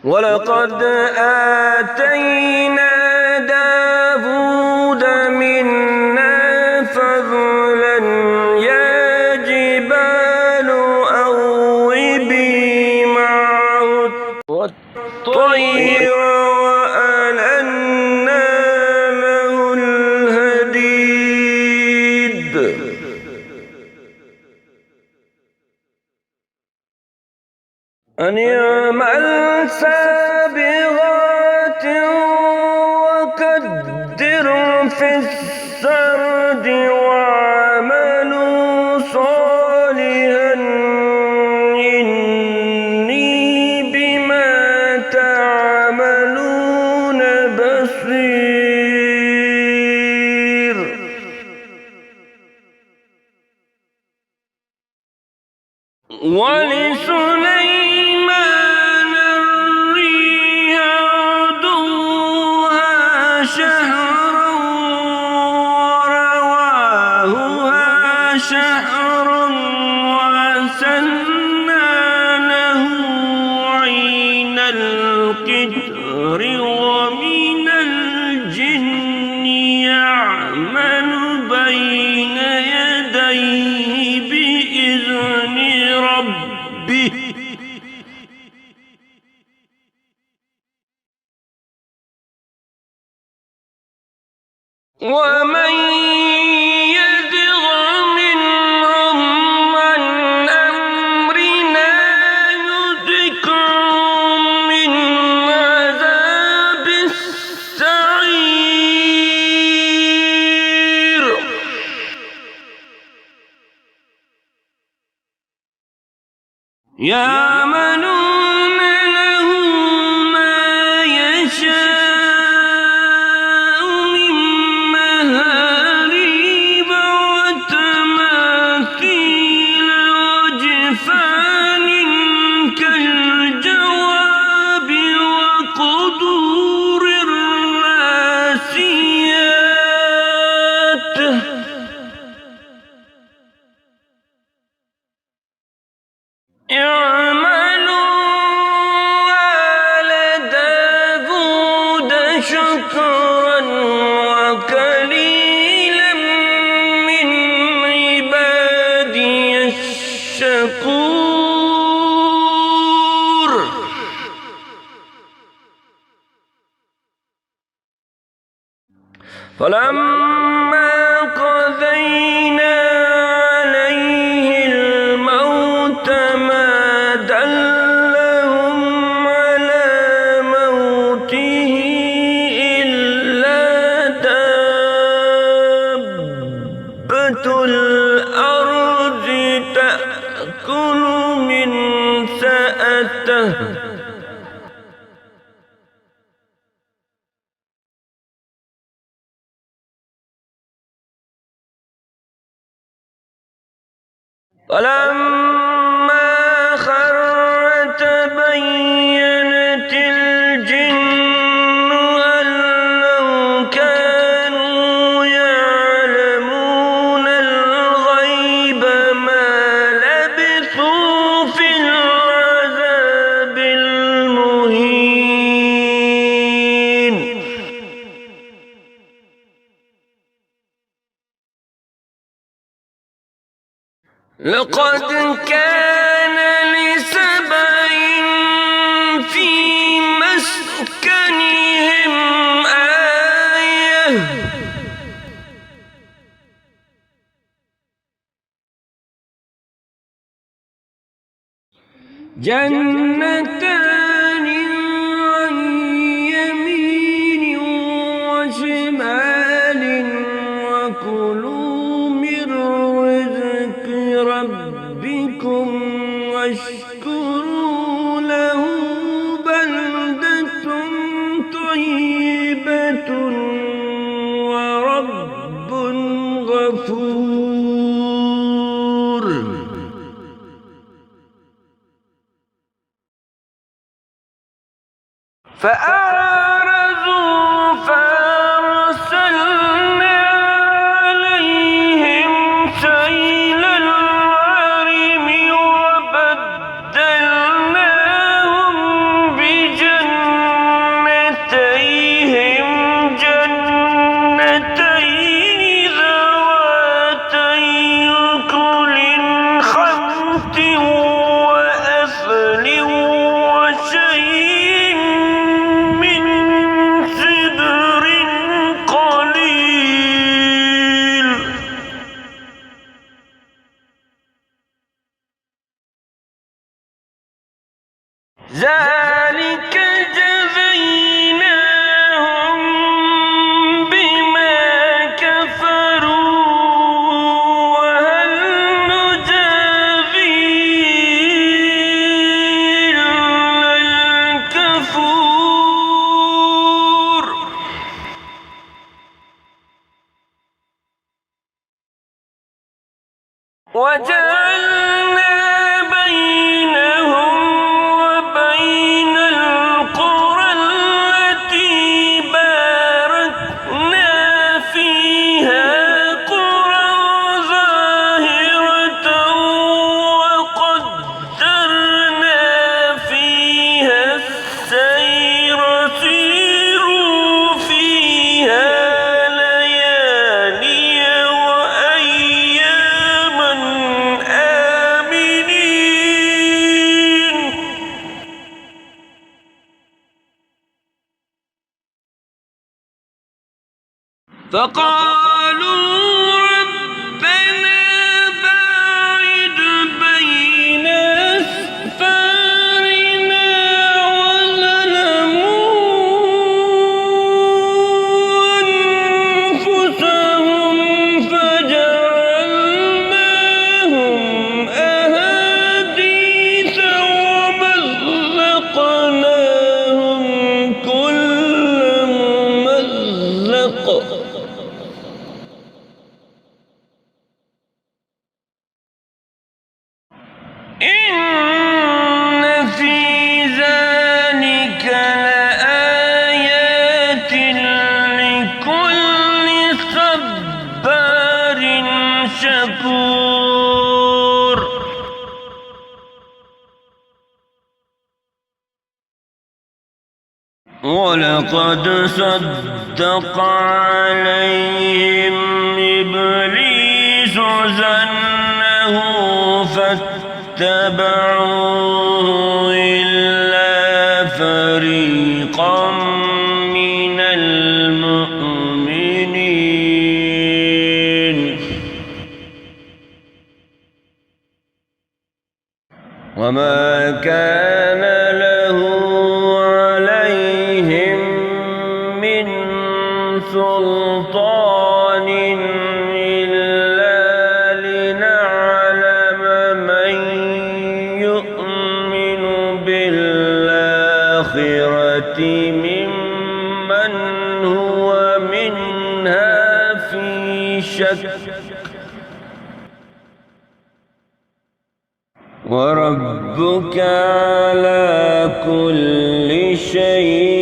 ولقد آتينا داود منا فضلا يا جبال أوبي معه والطير وألنا له الحديد أن يعمل سابغات وقدر في السرد واعملوا صالحا إني بما تعملون بصير ولسليمان الريح غدوها شهر ورواهها شهر وأسلنا له عين القطر ومن الجن يعمل بين يديه بإذن ربه ومن يزغ منهم عن أمرنا نذقه من عذاب السعير يعملون له ما يشاء من محاريب وتماثيل وجفان كالجواب وقدور الراسيات اعملوا آل داود شكرا وقليلا من عبادي الشكور فلما قضينا عليه الموت ما دلهم على موته إلا دابة الأرض تأكل من سأته فلما خر تبينت الجن أن لو كانوا يعلمون الغيب ما لبثوا في العذاب المهين لقد كان لسبع في مسكنهم آية جنتان عن يمين وشمال وكلوا من رزق ربكم واشكروا له بلدة طيبة ورب غفور فأعرضوا فأرسلنا عليهم سيل العرم وبدلناهم بجنة ذلك جزيناهم بما كفروا وهل نجازي إلا الكفور وجعلنا بينهم وبين القرى التي باركنا فيها قرى ظاهرة وقدرنا فيها السير سيروا فيها ليالي وأياما آمنين فقالوا ربنا باعد بين أسفارنا وظلموا أنفسهم فجعلناهم أحاديث ومزقناهم كل ممزق إن في ذلك لآيات لكل صبار شكور ولقد صدق عليهم إبليس ظنه فاتبعوه إلا فريقا من المؤمنين وما كان له عليهم من سلطان إلا لنعلم من يؤمن بالآخرة ممن هو منها في شك وربك على كل شيء